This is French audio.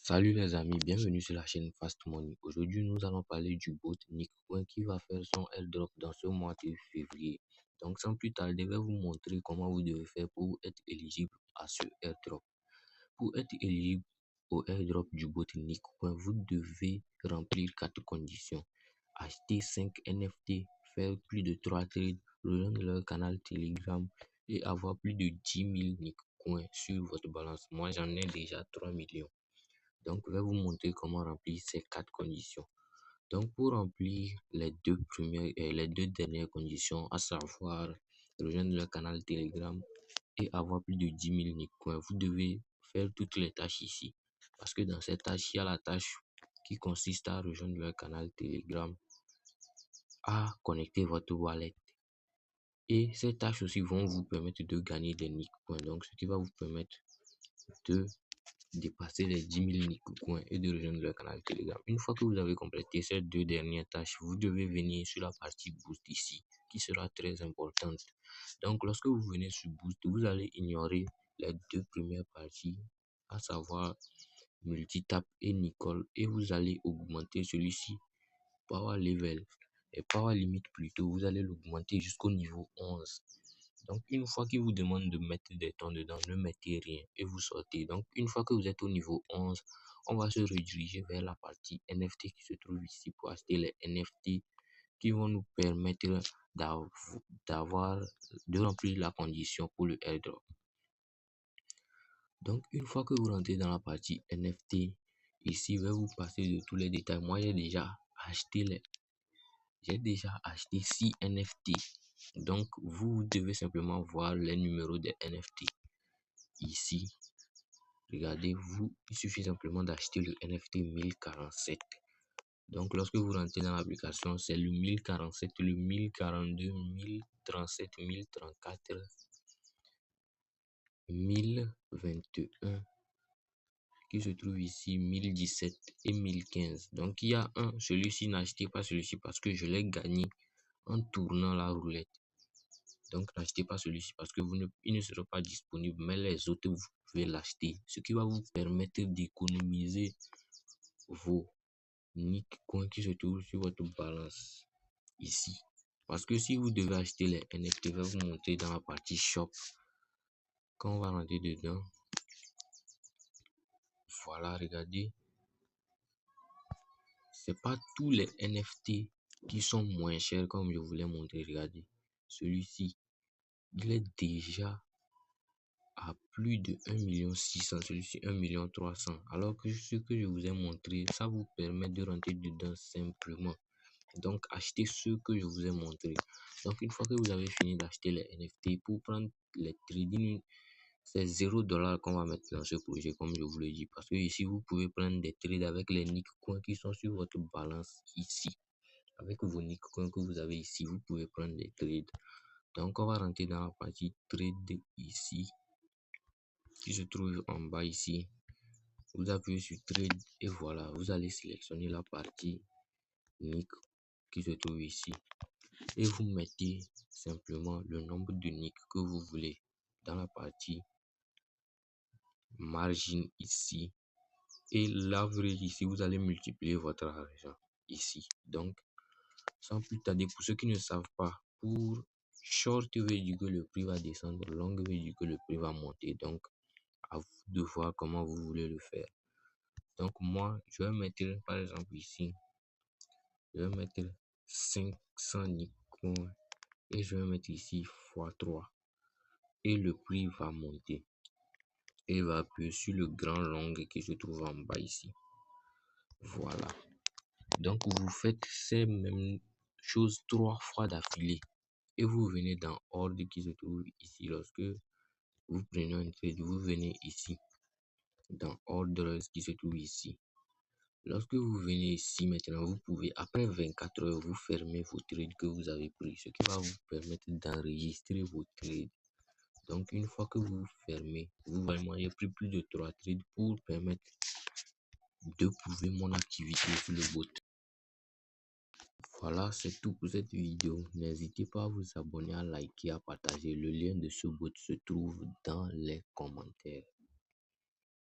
Salut les amis, bienvenue sur la chaîne Fast Money. Aujourd'hui, nous allons parler du bot Nickcoin qui va faire son airdrop dans ce mois de février. Donc, sans plus tarder, je vais vous montrer comment vous devez faire pour être éligible à ce airdrop. Pour être éligible au airdrop du bot Nickcoin, vous devez remplir 4 conditions. Acheter 5 NFT, faire plus de 3 trades, rejoindre leur canal Telegram et avoir plus de 10 000 Nickcoin sur votre balance. Moi, j'en ai déjà 3 millions. Donc, je vais vous montrer comment remplir ces 4 conditions. Donc, pour remplir les deux dernières conditions, à savoir rejoindre le canal Telegram et avoir plus de 10 000 Nickcoin, vous devez faire toutes les tâches ici. Parce que dans cette tâche, il y a la tâche qui consiste à rejoindre le canal Telegram, à connecter votre wallet. Et ces tâches aussi vont vous permettre de gagner des Nickcoin. Donc, ce qui va vous permettre de dépasser les 10 000 Nickcoin et de rejoindre le canal Telegram. Une fois que vous avez complété ces deux dernières tâches, vous devez venir sur la partie Boost ici, qui sera très importante. Donc, lorsque vous venez sur Boost, vous allez ignorer les deux premières parties, à savoir Multitap et Nicole, et vous allez augmenter celui-ci, Power Level et Power Limit plutôt, vous allez l'augmenter jusqu'au niveau 11. Donc, une fois qu'il vous demande de mettre des tons dedans, ne mettez rien et vous sortez. Donc, une fois que vous êtes au niveau 11, on va se rediriger vers la partie NFT qui se trouve ici pour acheter les NFT qui vont nous permettre de remplir la condition pour le airdrop. Donc, une fois que vous rentrez dans la partie NFT, ici, je vais vous passer de tous les détails. Moi, j'ai déjà acheté 6 NFT. Donc, vous devez simplement voir les numéros des NFT. Ici, regardez, il suffit simplement d'acheter le NFT 1047. Donc, lorsque vous rentrez dans l'application, c'est le 1047, le 1042, 1037, 1034, 1021 qui se trouve ici, 1017 et 1015. Donc, il y a celui-ci, n'achetez pas celui-ci parce que je l'ai gagné en tournant la roulette. Donc, n'achetez pas celui-ci parce que il ne sera pas disponible, mais les autres, vous pouvez l'acheter. Ce qui va vous permettre d'économiser vos Nickcoin qui se trouvent sur votre balance ici. Parce que si vous devez acheter les NFT, je vais vous montrer dans la partie shop. Quand on va rentrer dedans, voilà, regardez. C'est pas tous les NFT qui sont moins chers comme je vous l'ai montré. Regardez, celui-ci, il est déjà à plus de 1,6 million, celui-ci 1,3 million. Alors que ce que je vous ai montré, ça vous permet de rentrer dedans simplement. Donc, achetez ce que je vous ai montré. Donc, une fois que vous avez fini d'acheter les NFT, pour prendre les trading, c'est $0 qu'on va mettre dans ce projet, comme je vous le dis. Parce que ici, vous pouvez prendre des trades avec les Nickcoin qui sont sur votre balance ici. Avec vos Nickcoin que vous avez ici, vous pouvez prendre des trades. Donc, on va rentrer dans la partie trade ici, qui se trouve en bas ici. Vous appuyez sur trade et voilà, vous allez sélectionner la partie Nick qui se trouve ici et vous mettez simplement le nombre de Nick que vous voulez dans la partie margin ici et l'average ici. Vous allez multiplier votre argent ici. Donc, sans plus tarder, pour ceux qui ne savent pas, pour short veut dire que le prix va descendre, long veut dire que le prix va monter. Donc, à vous de voir comment vous voulez le faire. Donc, moi, je vais mettre par exemple ici, je vais mettre 500 Nickcoin et je vais mettre ici x3 et le prix va monter et va appuyer sur le grand long qui se trouve en bas ici. Voilà. Donc, vous faites ces mêmes choses 3 fois d'affilée et vous venez dans ordre qui se trouve ici. Lorsque vous prenez un trade, vous venez ici dans ordre qui se trouve ici. Lorsque vous venez ici maintenant, vous pouvez, après 24 heures, vous fermez vos trades que vous avez pris, ce qui va vous permettre d'enregistrer vos trades. Donc, une fois que vous fermez, vous voyez, j'ai pris plus de 3 trades pour permettre de prouver mon activité sur le bot. Voilà, c'est tout pour cette vidéo. N'hésitez pas à vous abonner, à liker, à partager. Le lien de ce bot se trouve dans les commentaires.